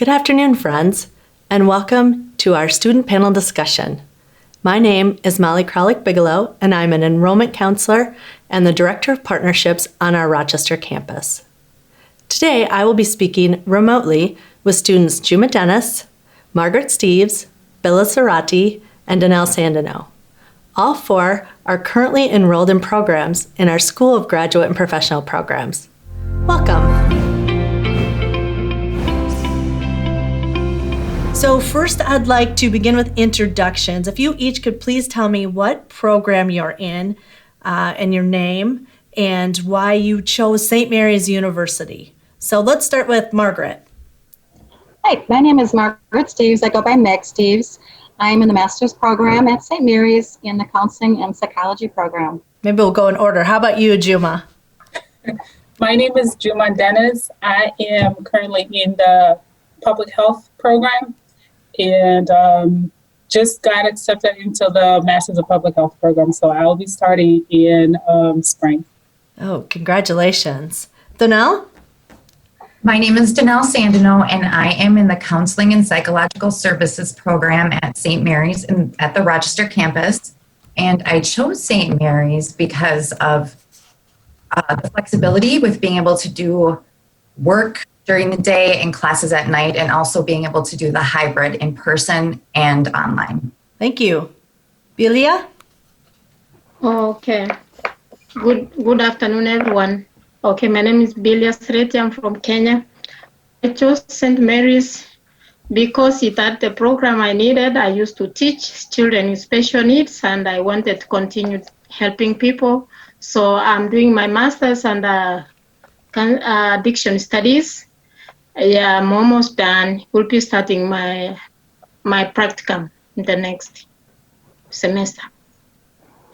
Good afternoon, friends, and welcome to our student panel discussion. My name is Molly Bigelow, and I'm an enrollment counselor and the Director of Partnerships on our Rochester campus. Today, I will be speaking remotely with students Juma Dennis, Margaret Steves, Billa Cerati, and Danelle Sandino. All four are currently enrolled in programs in our School of Graduate and Professional Programs. Welcome. So first, I'd like to begin with introductions. If you each could please tell me what program you're in and your name and why you chose St. Mary's University. So let's start with Margaret. Hi, my name is Margaret Steves. I go by Meg Steves. I'm in the master's program at St. Mary's in the counseling and psychology program. Maybe we'll go in order. How about you, Juma? My name is Juma Dennis. I am currently in the public health program and just got accepted into the Masters of Public Health program. So I'll be starting in spring. Oh, congratulations. Danelle? My name is Danelle Sandino, and I am in the Counseling and Psychological Services program at St. Mary's at the Rochester campus. And I chose St. Mary's because of the flexibility with being able to do work during the day and classes at night, and also being able to do the hybrid in person and online. Thank you. Bilia? Okay. Good afternoon, everyone. Okay, my name is Bilia Cerati. I'm from Kenya. I chose St. Mary's because it had the program I needed. I used to teach children with special needs, and I wanted to continue helping people. So I'm doing my master's and addiction studies. Yeah, I'm almost done. We'll be starting my practicum in the next semester.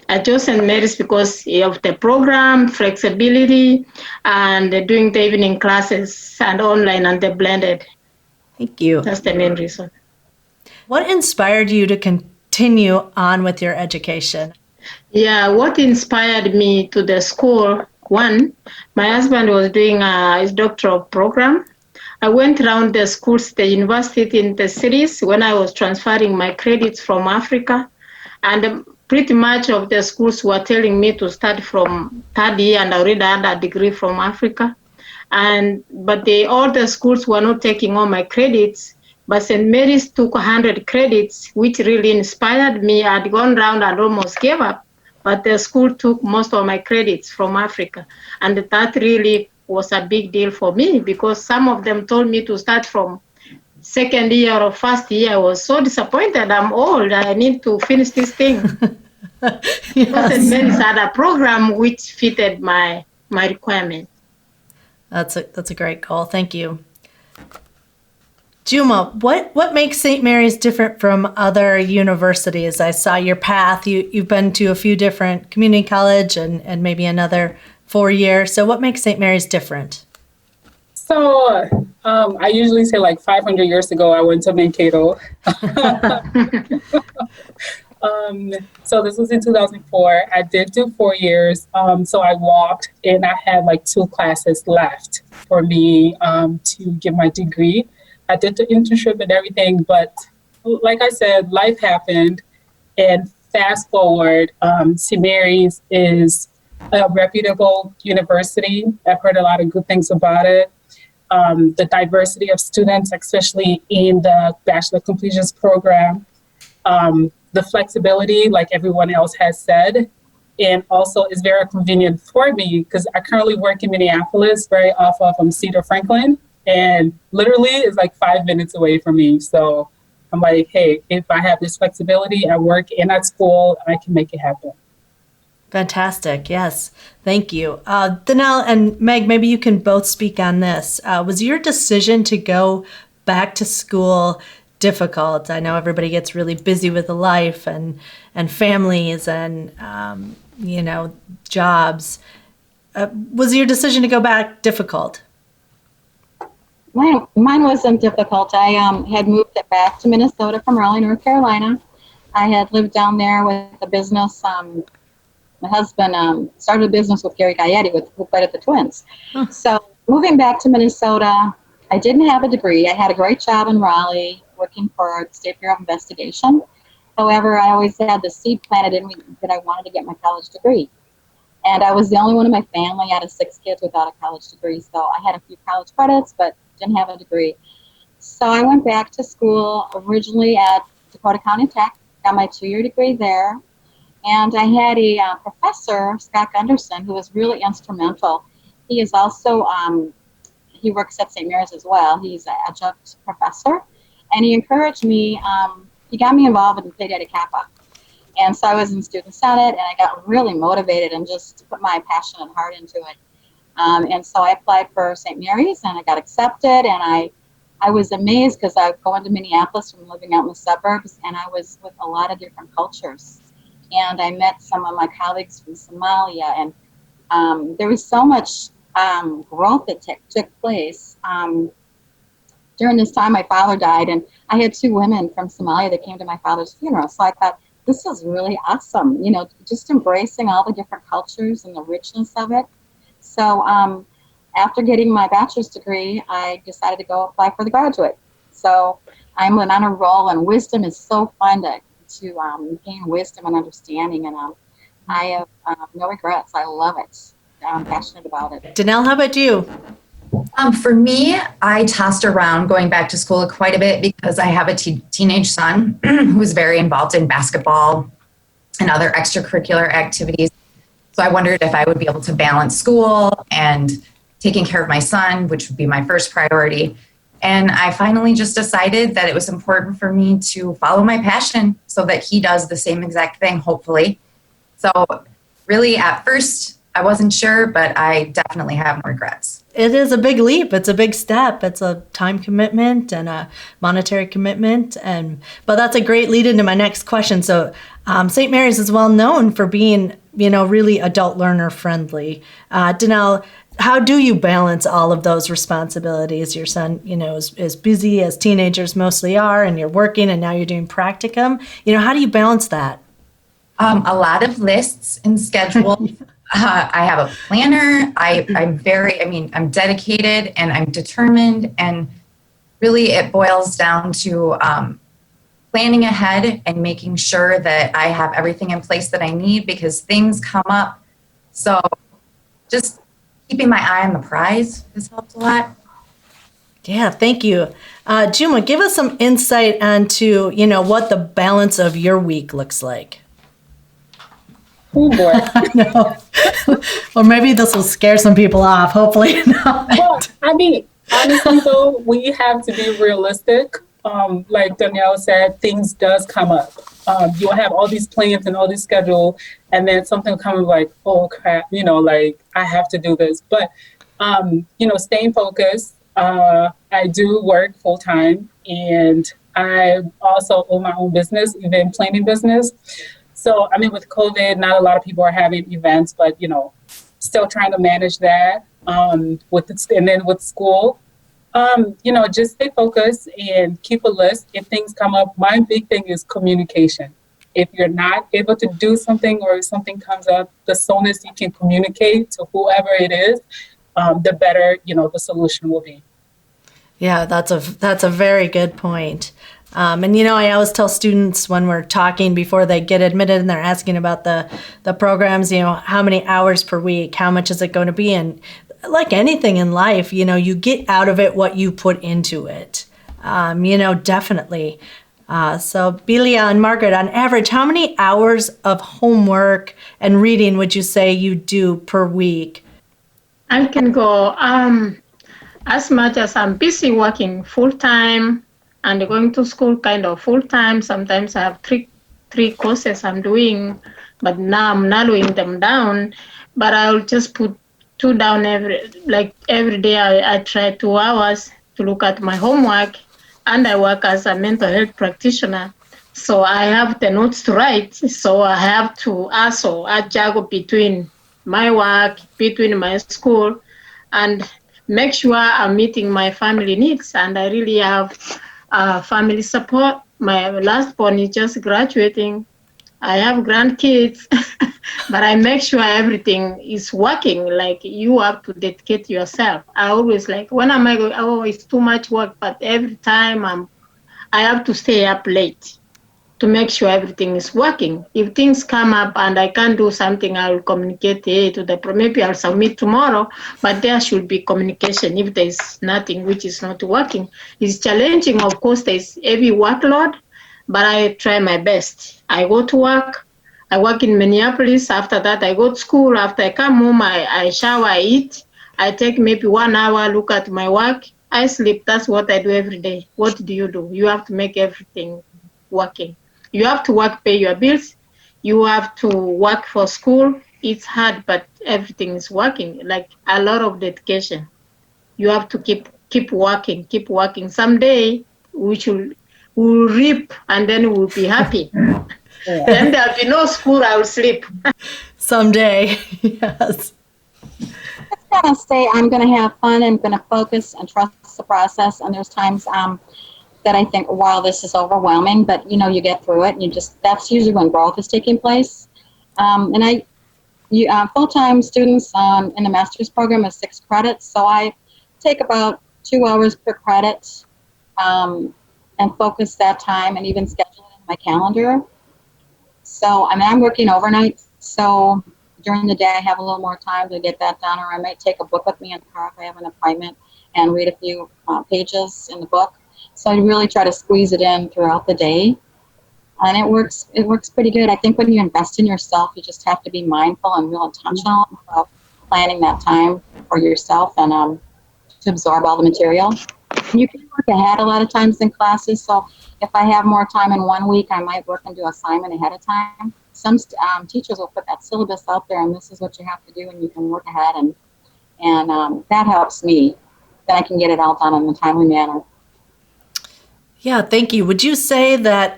I chose St. Mary's because of the program, flexibility, and doing the evening classes and online and the blended. Thank you. That's the main reason. What inspired you to continue on with your education? Yeah, what inspired me to the school, one, my husband was doing his doctoral program. I went around the schools, the university in the cities when I was transferring my credits from Africa. And pretty much of the schools were telling me to start from third year, and I already had a degree from Africa. But all the schools were not taking all my credits. But St. Mary's took 100 credits, which really inspired me. I'd gone around and almost gave up. But the school took most of my credits from Africa. And that really was a big deal for me, because some of them told me to start from second year or first year. I was so disappointed. I'm old. I need to finish this thing. Yes. St. Mary's had a program which fitted my requirement. That's a great goal. Thank you. Juma, what makes St. Mary's different from other universities? I saw your path. You've been to a few different community college and maybe another 4 years. So what makes St. Mary's different? So I usually say like 500 years ago, I went to Mankato. So this was in 2004. I did do 4 years. So I walked, and I had like 2 classes left for me to get my degree. I did the internship and everything, but like I said, life happened. And fast forward, St. Mary's is a reputable university. I've heard a lot of good things about it. The diversity of students, especially in the Bachelor Completions program, the flexibility, like everyone else has said, and also is very convenient for me because I currently work in Minneapolis, very off of Cedar Franklin, and literally is like 5 minutes away from me. So I'm like, hey, if I have this flexibility at work and at school, I can make it happen. Fantastic. Yes. Thank you. Danelle and Meg, maybe you can both speak on this. Was your decision to go back to school difficult? I know everybody gets really busy with life and families and, jobs. Was your decision to go back difficult? Mine wasn't difficult. I had moved it back to Minnesota from Raleigh, North Carolina. I had lived down there with a business. My husband started a business with Gary Gaetti who played at the Twins. Huh. So moving back to Minnesota, I didn't have a degree. I had a great job in Raleigh working for the State Bureau of Investigation. However, I always had the seed planted in me that I wanted to get my college degree. And I was the only one in my family out of 6 kids without a college degree. So I had a few college credits, but didn't have a degree. So I went back to school originally at Dakota County Tech, got my 2-year degree there. And I had a professor, Scott Gunderson, who was really instrumental. He is also, he works at St. Mary's as well. He's an adjunct professor. And he encouraged me, he got me involved in Phi Beta Kappa. And so I was in Student Senate, and I got really motivated and just put my passion and heart into it. And so I applied for St. Mary's, and I got accepted, and I was amazed because I was going to Minneapolis from living out in the suburbs, and I was with a lot of different cultures. And I met some of my colleagues from Somalia, and there was so much growth that took place. During this time, my father died, and I had 2 women from Somalia that came to my father's funeral. So I thought, this is really awesome, you know, just embracing all the different cultures and the richness of it. So after getting my bachelor's degree, I decided to go apply for the graduate. So I'm on a roll, and wisdom is so fun to gain wisdom and understanding, and I have no regrets. I love it. I'm passionate about it. Danelle, how about you? For me, I tossed around going back to school quite a bit because I have a teenage son who's very involved in basketball and other extracurricular activities. So I wondered if I would be able to balance school and taking care of my son, which would be my first priority. And I finally just decided that it was important for me to follow my passion so that he does the same exact thing, hopefully. So really, at first, I wasn't sure, but I definitely have no regrets. It is a big leap. It's a big step. It's a time commitment and a monetary commitment. But that's a great lead into my next question. So St. Mary's is well known for being, really adult learner friendly. Danelle, how do you balance all of those responsibilities? Your son, is busy as teenagers mostly are, and you're working, and now you're doing practicum. How do you balance that? A lot of lists and schedules. I have a planner. I'm dedicated and I'm determined. And really it boils down to planning ahead and making sure that I have everything in place that I need because things come up. So just keeping my eye on the prize has helped a lot. Yeah, thank you. Juma, give us some insight onto, what the balance of your week looks like. Oh boy. No. Or maybe this will scare some people off. Hopefully not. Well, honestly though, we have to be realistic. Like Danielle said, things does come up. You'll have all these plans and all this schedule, and then something will come like, oh crap, I have to do this. But, staying focused. I do work full time, and I also own my own business, event planning business. So, with COVID, not a lot of people are having events, but, still trying to manage that and then with school, just stay focused and keep a list. If things come up, my big thing is communication. If you're not able to do something or if something comes up, the soonest you can communicate to whoever it is, the better, the solution will be. Yeah, that's a very good point. I always tell students when we're talking before they get admitted and they're asking about the programs, how many hours per week, how much is it going to be? And like anything in life, you get out of it what you put into it, definitely. So Belia and Margaret, on average, how many hours of homework and reading would you say you do per week? I can go as much as I'm busy working full-time and going to school kind of full-time. Sometimes I have three courses I'm doing, but now I'm narrowing them down. But I'll just put 2 down every day. I try 2 hours to look at my homework, and I work as a mental health practitioner. So I have the notes to write. So I have to also juggle between my work, between my school, and make sure I'm meeting my family needs. And I really have family support. My last born is just graduating I have grandkids, but I make sure everything is working. Like you have to dedicate yourself. I always like, when am I going? Oh, it's too much work. But every time I have to stay up late to make sure everything is working. If things come up and I can't do something, I will communicate to the maybe I'll submit tomorrow, but there should be communication if there's nothing which is not working. It's challenging, of course, there's heavy workload, but I try my best. I go to work. I work in Minneapolis. After that, I go to school. After I come home, I shower, I eat. I take maybe 1 hour, look at my work. I sleep. That's what I do every day. What do? You have to make everything working. You have to work, pay your bills. You have to work for school. It's hard, but everything is working. Like a lot of dedication. You have to keep working. Someday we'll reap, and then we'll be happy. Then there'll be no school. I'll sleep. Someday, yes. Just gotta say, I'm gonna have fun. I'm gonna focus and trust the process. And there's times that I think, wow, this is overwhelming, but you get through it, and that's usually when growth is taking place. And full-time students in the master's program is 6 credits, so I take about 2 hours per credit and focus that time and even schedule it in my calendar. So I'm working overnight, so during the day I have a little more time to get that done, or I might take a book with me in the car if I have an appointment and read a few pages in the book. So I really try to squeeze it in throughout the day, and it works pretty good. I think when you invest in yourself, you just have to be mindful and real intentional about planning that time for yourself and to absorb all the material. You can work ahead a lot of times in classes, so if I have more time in 1 week, I might work and do assignment ahead of time. Some teachers will put that syllabus out there, and this is what you have to do, and you can work ahead, and that helps me, that I can get it all done in a timely manner. Yeah, thank you. Would you say that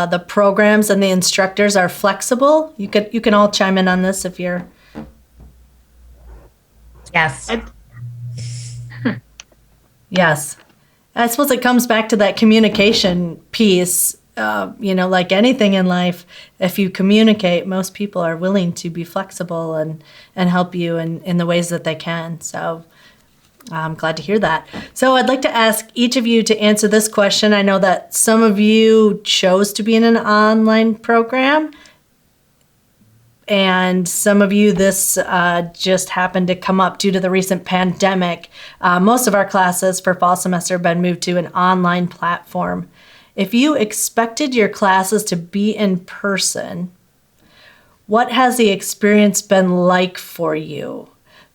the programs and the instructors are flexible? You can all chime in on this if you're. Yes. Yes. I suppose it comes back to that communication piece. Like anything in life, if you communicate, most people are willing to be flexible and help you in the ways that they can. So I'm glad to hear that. So I'd like to ask each of you to answer this question. I know that some of you chose to be in an online program, and some of you, this just happened to come up due to the recent pandemic. Most of our classes for fall semester have been moved to an online platform. If you expected your classes to be in person, what has the experience been like for you?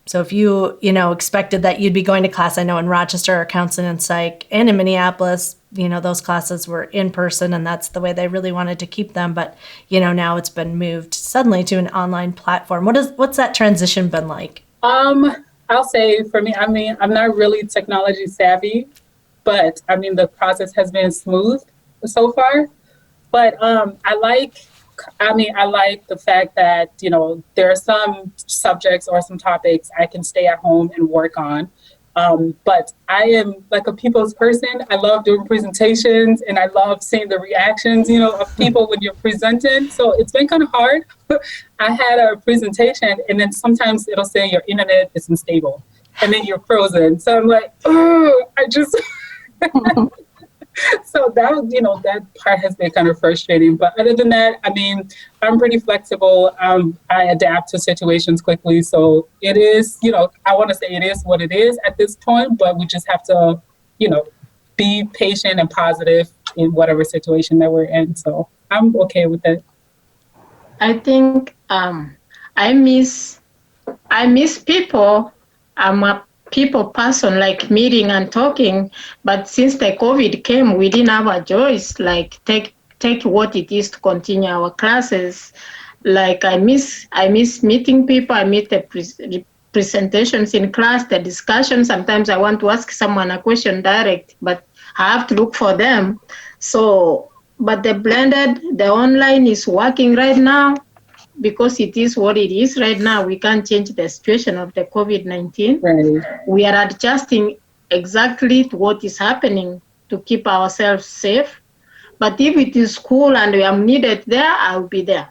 So if you expected that you'd be going to class, I know in Rochester, or counseling and psych, and in Minneapolis, those classes were in person, and that's the way they really wanted to keep them. But, now it's been moved suddenly to an online platform. What's that transition been like? I'll say for me, I'm not really technology savvy, but the process has been smooth so far. But I like the fact that, there are some subjects or some topics I can stay at home and work on. But I am like a people's person. I love doing presentations, and I love seeing the reactions, of people when you're presenting. So it's been kind of hard. I had a presentation, and then sometimes it'll say your internet is unstable, and then you're frozen. So I'm like, oh, I just... So that part has been kind of frustrating. But other than that, I'm pretty flexible. I adapt to situations quickly. So it is, I want to say it is what it is at this point, but we just have to, be patient and positive in whatever situation that we're in. So I'm okay with it. I think I miss people. I'm a people person, like meeting and talking, but since the COVID came, we didn't have a choice, like take what it is to continue our classes. Like I miss meeting people. I meet the presentations in class, the discussion. Sometimes I want to ask someone a question direct, but I have to look for them. So, but the online is working right now, because it is what it is right now. We can't change the situation of the COVID-19. Right. We are adjusting exactly to what is happening to keep ourselves safe. But if it is school and I am needed there, I'll be there.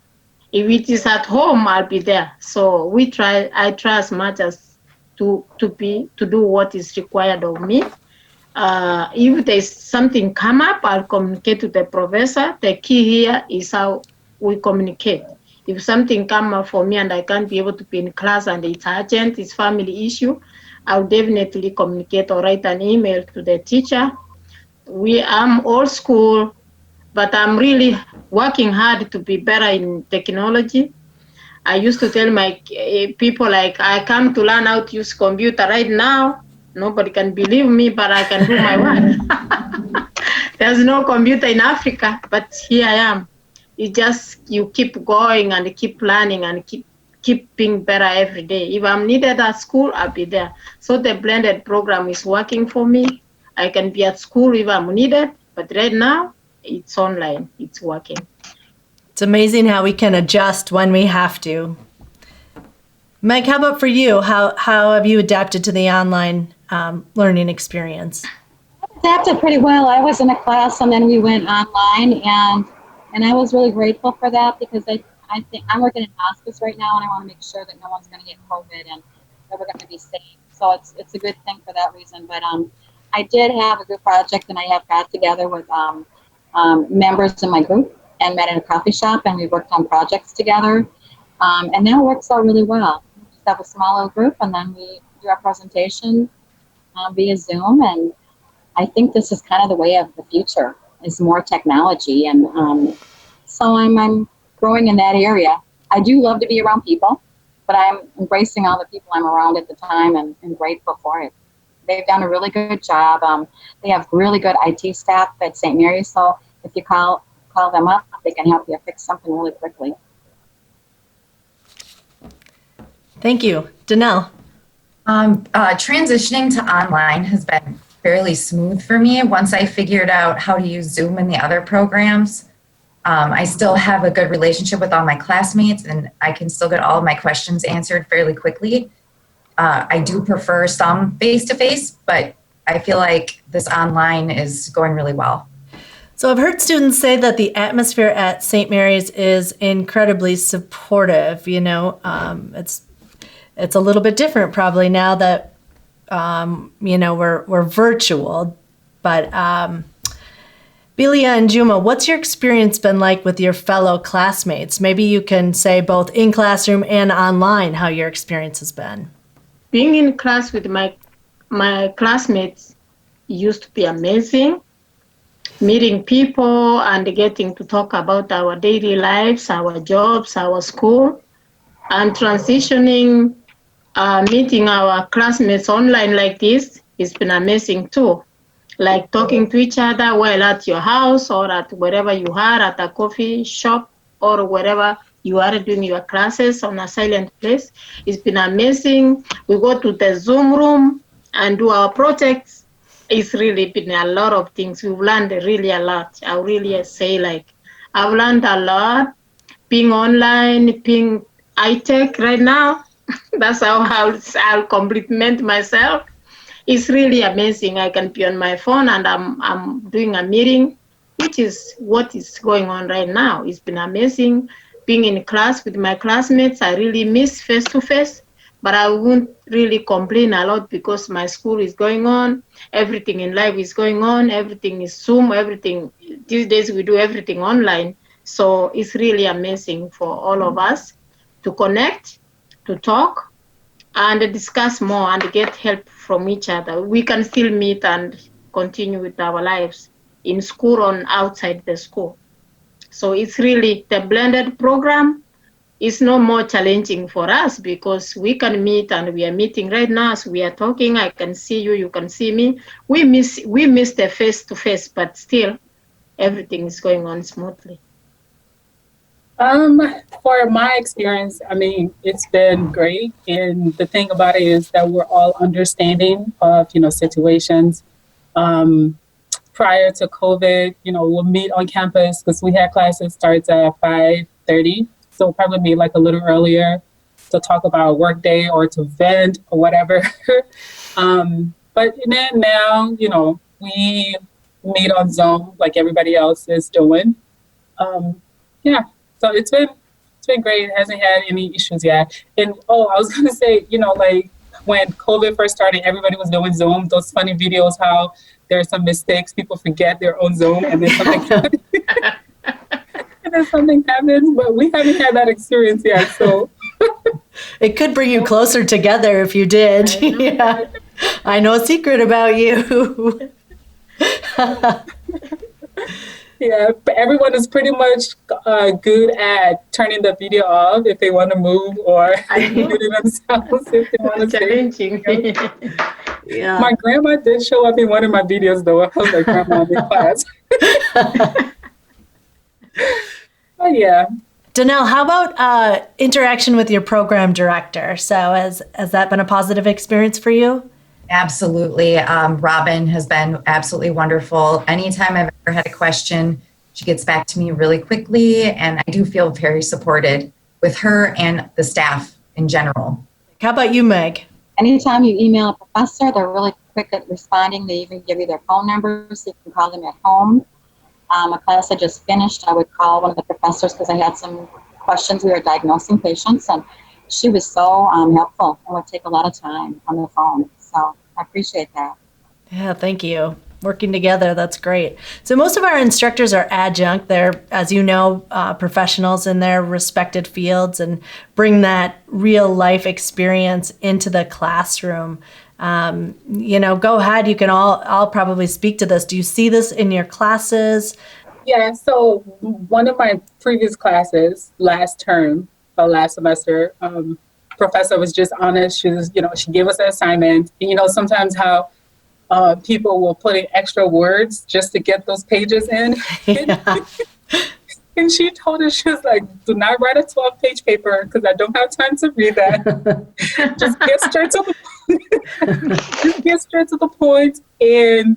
If it is at home, I'll be there. So I try as much as to do what is required of me. If there's something come up, I'll communicate to the professor. The key here is how we communicate. If something come up for me and I can't be able to be in class and it's urgent, it's family issue, I'll definitely communicate or write an email to the teacher. I'm old school, but I'm really working hard to be better in technology. I used to tell my people, like, I come to learn how to use computer right now. Nobody can believe me, but I can do my work. There's no computer in Africa, but here I am. It just, you keep going and keep learning and keep being better every day. If I'm needed at school, I'll be there. So the blended program is working for me. I can be at school if I'm needed, but right now it's online, it's working. It's amazing how we can adjust when we have to. Mike, how about for you? How have you adapted to the online learning experience? Adapted pretty well. I was in a class and then we went online, and I was really grateful for that, because I think I'm working in hospice right now and I want to make sure that no one's going to get COVID and that we're going to be safe. So it's a good thing for that reason. But I did have a good project, and I have got together with members in my group and met in a coffee shop, and we worked on projects together. And that works out really well. We just have a small little group, and then we do our presentation via Zoom. And I think this is kind of the way of the future, is more technology. And so I'm growing in that area. I do love to be around people, but I'm embracing all the people I'm around at the time and grateful for it. They've done a really good job. They have really good IT staff at St. Mary's, so if you call them up, they can help you fix something really quickly. Thank you. Danelle. Transitioning to online has been fairly smooth for me once I figured out how to use Zoom and the other programs. I still have a good relationship with all my classmates, and I can still get all of my questions answered fairly quickly. I do prefer some face-to-face, but I feel like this online is going really well. So I've heard students say that the atmosphere at St. Mary's is incredibly supportive. You know, it's a little bit different probably now that we're virtual. But Belia and Juma, what's your experience been like with your fellow classmates? Maybe you can say both in classroom and online how your experience has been. Being in class with my classmates used to be amazing. Meeting people and getting to talk about our daily lives, our jobs, our school, and transitioning, meeting our classmates online like this, it's been amazing too. Like talking to each other while at your house or at wherever you are, at a coffee shop or wherever you are doing your classes on a silent place. It's been amazing. We go to the Zoom room and do our projects. It's really been a lot of things. We've learned really a lot. I really say, like, I've learned a lot being online, being high-tech right now. That's how I'll compliment myself. It's really amazing. I can be on my phone and I'm doing a meeting, which is what is going on right now. It's been amazing being in class with my classmates. I really miss face-to-face, but I won't really complain a lot because my school is going on. Everything in life is going on. Everything is Zoom. Everything. These days we do everything online. So it's really amazing for all of us to connect, to talk, and discuss more and get help from each other. We can still meet and continue with our lives in school or outside the school. So it's really the blended program is no more challenging for us because we can meet, and we are meeting right now as we are talking. I can see you, you can see me. We miss the face-to-face, but still everything is going on smoothly. For my experience, I mean, it's been great. And the thing about it is that we're all understanding of, situations. Prior to COVID, we'll meet on campus because we had classes starts at 5:30. So probably meet like a little earlier to talk about work day or to vent or whatever. But then now, we meet on Zoom like everybody else is doing. So it's been great. It hasn't had any issues yet. And I was going to say, like when COVID first started, everybody was doing Zoom. Those funny videos, how there are some mistakes, people forget their own Zoom, and then something and then something happens. But we haven't had that experience yet, so it could bring you closer together if you did. Yeah, I know a secret about you. Yeah, but everyone is pretty much good at turning the video off if they want to move or mute it themselves if they want to challenging. Yeah. My grandma did show up in one of my videos, though. I was like, Grandma, I'm in class. But yeah. Danelle, how about interaction with your program director? So has that been a positive experience for you? Absolutely. Robin has been absolutely wonderful. Anytime I've ever had a question, she gets back to me really quickly, and I do feel very supported with her and the staff in general. How about you, Meg? Anytime you email a professor, they're really quick at responding. They even give you their phone numbers so you can call them at home. A class I just finished, I would call one of the professors because I had some questions. We were diagnosing patients, and she was so helpful and would take a lot of time on the phone. So I appreciate that. Yeah, thank you. Working together, that's great. So most of our instructors are adjunct. They're, as you know, professionals in their respected fields and bring that real life experience into the classroom. Go ahead. You can all probably speak to this. Do you see this in your classes? Yeah, so one of my previous classes last semester, professor was just honest. She was, she gave us an assignment. And, sometimes how people will put in extra words just to get those pages in. Yeah. And she told us, she was like, do not write a 12-page paper because I don't have time to read that. Just get straight to the point. Just get straight to the point and,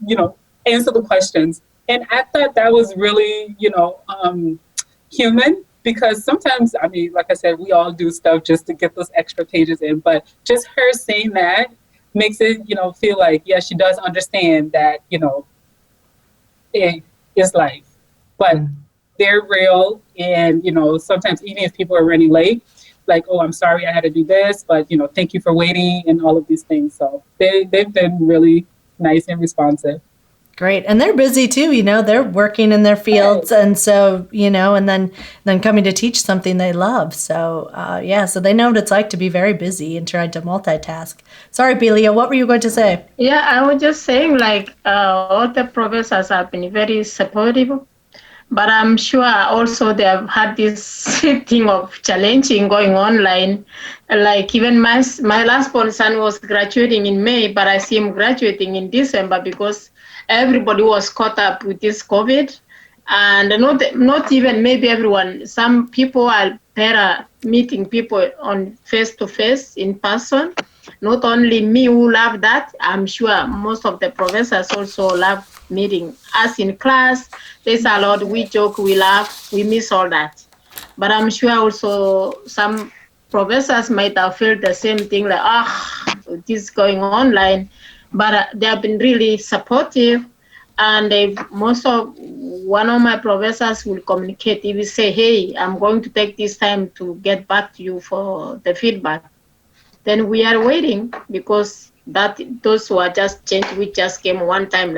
answer the questions. And I thought that was really, human. Because sometimes, like I said, we all do stuff just to get those extra pages in. But just her saying that makes it, feel like, yeah, she does understand that, it is life. But they're real. And, sometimes even if people are running late, like, oh, I'm sorry I had to do this, but, thank you for waiting and all of these things. So they've been really nice and responsive. Great. And they're busy too, they're working in their fields. And so, and then coming to teach something they love. So, so they know what it's like to be very busy and trying to multitask. Sorry, Belia, what were you going to say? Yeah, I was just saying all the professors have been very supportive, but I'm sure also they have had this thing of challenging going online. Like even my last born son was graduating in May, but I see him graduating in December because everybody was caught up with this COVID, and not even maybe everyone. Some people are better meeting people on face-to-face in person. Not only me who love that, I'm sure most of the professors also love meeting us in class. There's a lot, we joke, we laugh, we miss all that. But I'm sure also some professors might have felt the same thing, like, this is going online. But they have been really supportive, and one of my professors will communicate. He will say, hey, I'm going to take this time to get back to you for the feedback. Then we are waiting because those who are just changed, we just came one time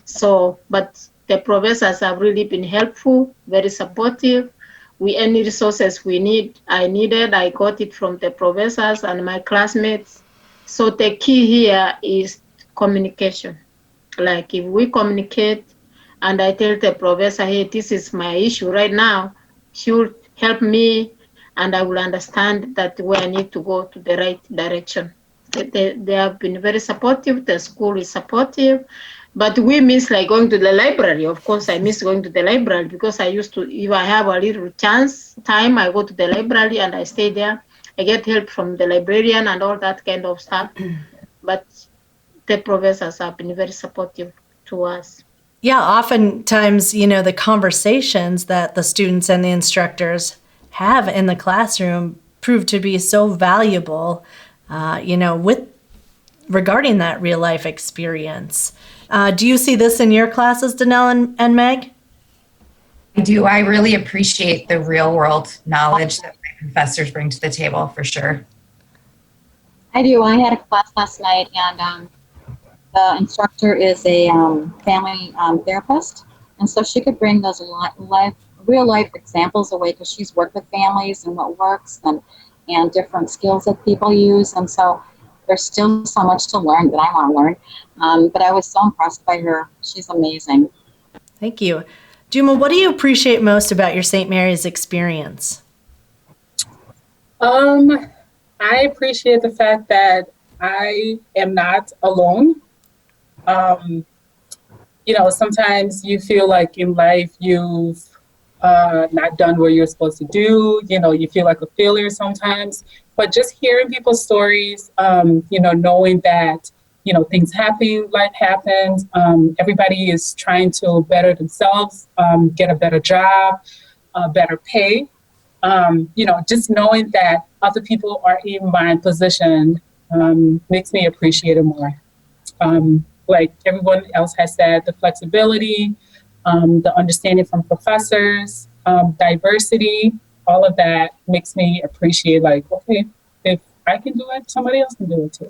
so, but the professors have really been helpful, very supportive. Any resources I got it from the professors and my classmates. So the key here is communication. Like if we communicate and I tell the professor, hey, this is my issue right now, she will help me and I will understand that where I need to go to the right direction. They have been very supportive. The school is supportive. But we miss going to the library. Of course, I miss going to the library because I used to, if I have a little time, I go to the library and I stay there. I get help from the librarian and all that kind of stuff. But the professors have been very supportive to us. Yeah, oftentimes, the conversations that the students and the instructors have in the classroom prove to be so valuable, regarding that real life experience. Do you see this in your classes, Danelle and Meg? I do. I really appreciate the real world knowledge that my professors bring to the table for sure. I do. I had a class last night, and the instructor is a family therapist, and so she could bring those real life examples away because she's worked with families and what works and different skills that people use, and so there's still so much to learn that I want to learn. But I was so impressed by her. She's amazing. Thank you. Juma, what do you appreciate most about your St. Mary's experience? I appreciate the fact that I am not alone. Sometimes you feel like in life you've not done what you're supposed to do. You feel like a failure sometimes. But just hearing people's stories, knowing that, things happen, life happens. Everybody is trying to better themselves, get a better job, better pay. Just knowing that other people are in my position makes me appreciate it more. Like everyone else has said, the flexibility, the understanding from professors, diversity, all of that makes me appreciate, like, okay, if I can do it, somebody else can do it too.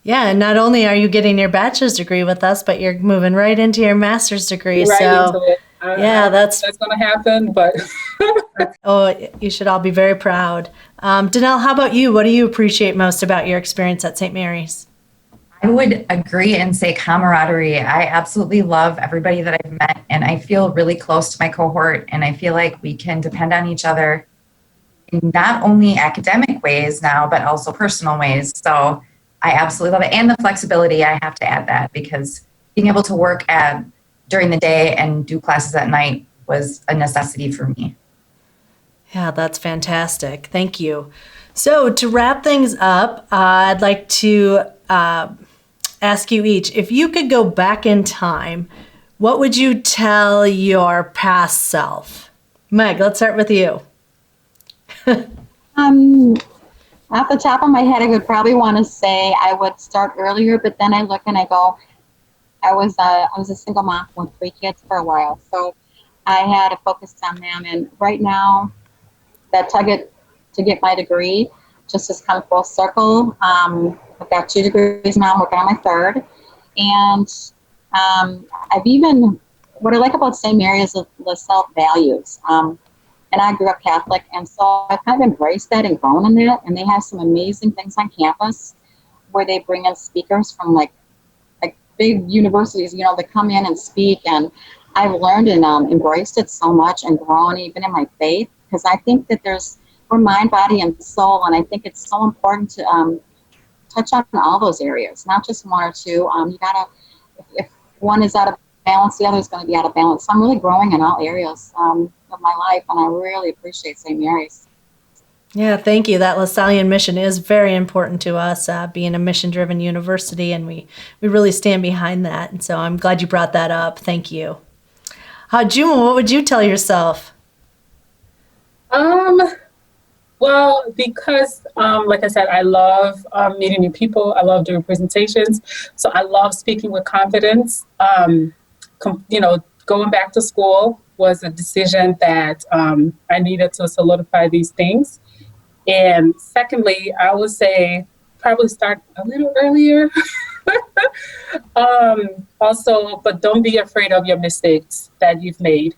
Yeah, and not only are you getting your bachelor's degree with us, but you're moving right into your master's degree. Right into it. That's going to happen, but oh, you should all be very proud. Danelle, how about you? What do you appreciate most about your experience at St. Mary's? I would agree and say camaraderie. I absolutely love everybody that I've met, and I feel really close to my cohort, and I feel like we can depend on each other in not only academic ways now, but also personal ways. So I absolutely love it. And the flexibility, I have to add that, because being able to work during the day and do classes at night was a necessity for me. Yeah, that's fantastic. Thank you. So to wrap things up, I'd like to ask you each, if you could go back in time, what would you tell your past self? Meg, let's start with you. Off the top of my head, I would probably want to say I would start earlier, but then I look and I go, I was a single mom with 3 kids for a while, so I had to focus on them. And right now, that target to get my degree just has come full circle. I've got 2 degrees now. I'm working on my 3rd, and what I like about St. Mary's is the self values. And I grew up Catholic, and so I've kind of embraced that and grown in that. And they have some amazing things on campus where they bring in speakers from like big universities, that come in and speak. And I've learned and embraced it so much and grown even in my faith, because I think that we're mind, body, and soul. And I think it's so important to touch on all those areas, not just 1 or 2. You gotta, if one is out of balance, the other is going to be out of balance. So I'm really growing in all areas of my life, and I really appreciate St. Mary's. Yeah, thank you. That LaSallian mission is very important to us, being a mission-driven university, and we really stand behind that. And so I'm glad you brought that up. Thank you. Juma, what would you tell yourself? Well, because, like I said, I love meeting new people. I love doing presentations. So I love speaking with confidence. Going back to school was a decision that I needed to solidify these things. And secondly, I would say probably start a little earlier. Also, but don't be afraid of your mistakes that you've made.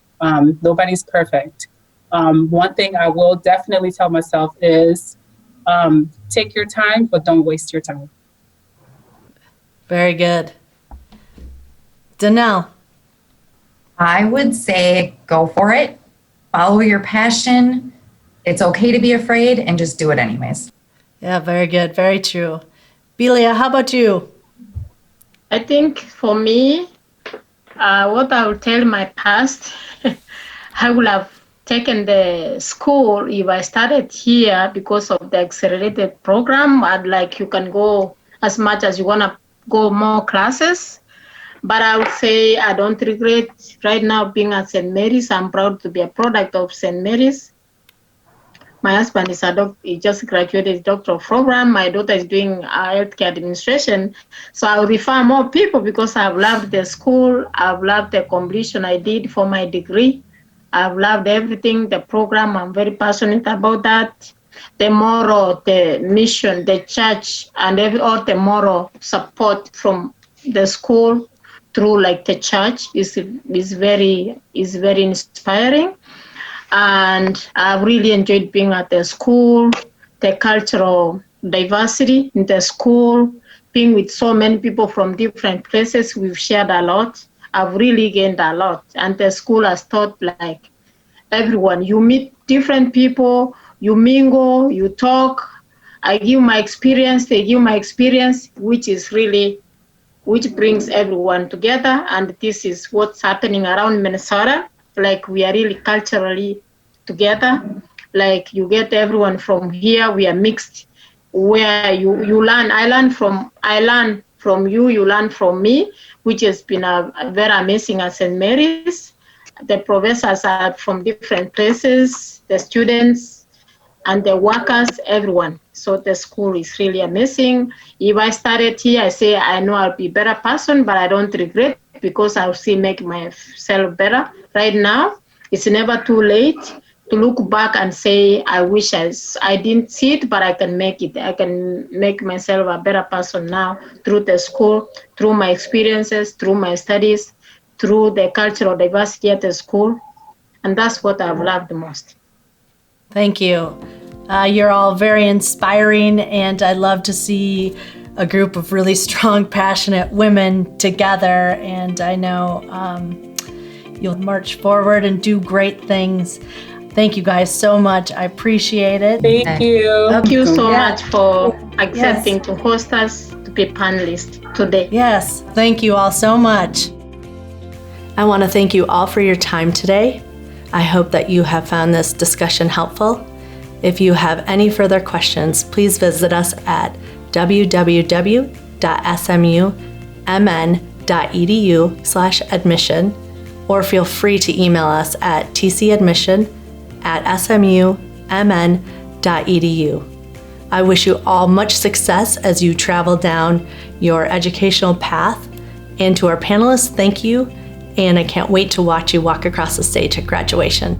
Nobody's perfect. One thing I will definitely tell myself is take your time, but don't waste your time. Very good. Danelle. I would say go for it. Follow your passion. It's okay to be afraid, and just do it anyways. Yeah, very good. Very true. Belia, how about you? I think for me, what I would tell my past, I would have taken the school if I started here because of the accelerated program. You can go as much as you want to go more classes. But I would say I don't regret right now being at St. Mary's. I'm proud to be a product of St. Mary's. My husband is he just graduated doctoral program. My daughter is doing healthcare administration. So I will refer more people because I've loved the school. I've loved the completion I did for my degree. I've loved everything, the program. I'm very passionate about that. The moral, the mission, the church, and all the moral support from the school through like the church is very inspiring. And I've really enjoyed being at the school, the cultural diversity in the school, being with so many people from different places. We've shared a lot. I've really gained a lot. And the school has taught like everyone. You meet different people, you mingle, you talk. I give my experience, they give my experience, which brings everyone together. And this is what's happening around Minnesota. Like we are really culturally together. Like you get everyone from here, we are mixed. Where you learn, I learn from you, you learn from me, which has been a very amazing at St. Mary's. The professors are from different places, the students and the workers, everyone. So the school is really amazing. If I started here, I say I know I'll be a better person, but I don't regret because I'll still make myself better. Right now, it's never too late to look back and say, I wish I didn't see it, but I can make it. I can make myself a better person now through the school, through my experiences, through my studies, through the cultural diversity at the school. And that's what I've loved the most. Thank you. You're all very inspiring, and I love to see a group of really strong, passionate women together. And I know you'll march forward and do great things. Thank you guys so much. I appreciate it. Thank you. Thank you so much for accepting to host us to be panelists today. Yes, thank you all so much. I want to thank you all for your time today. I hope that you have found this discussion helpful. If you have any further questions, please visit us at www.smumn.edu/admission, or feel free to email us at tcadmission@smumn.edu. I wish you all much success as you travel down your educational path. And to our panelists, thank you. And I can't wait to watch you walk across the stage at graduation.